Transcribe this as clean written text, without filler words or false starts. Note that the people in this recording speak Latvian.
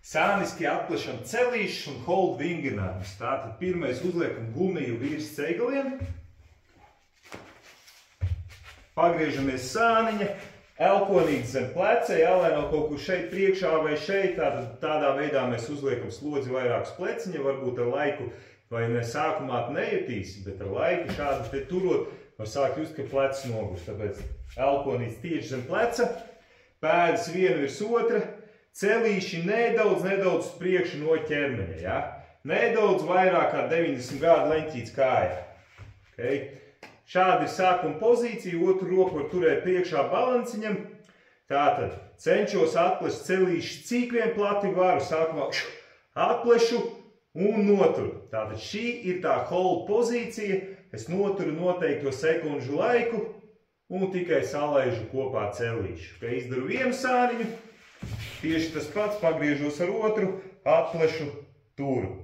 Sāniski atplešam celīšus un hold vingrinājumus. Tātad pirmais uzliekam gumiju virs cegliem. Pagriežamies sāniņa, elkonīt zem pleca, jālēno kaut kur šeit priekšā vai šeit. Tātad tādā veidā mēs uzliekam slodzi vairākus pleciņa, varbūt ar laiku, vai ne sākumā nejutīsi, bet ar laiku šādi te turot, var sākt just, ka plecs nogurs. Tāpēc elkonīts tieši zem pleca, pēdas viena virs otra, celīši nedaudz uz priekšu no ķermeņa, ja? Nedaudz vairāk kā 90 grādu leņķīts kājā. Okay? Šāda ir sākuma pozīcija, otru roku var turēt priekšā balanciņam. Tātad cenšos atplest celīši cik vien plati varu, sākumā atplešu un noturu. Tātad šī ir tā hold pozīcija, es noturu noteikto sekundžu laiku un tikai salaižu kopā celīšu. Okay? Izdaru vienu sāniņu, tieši tas pats, pagriežos ar otru, atplešu, turu.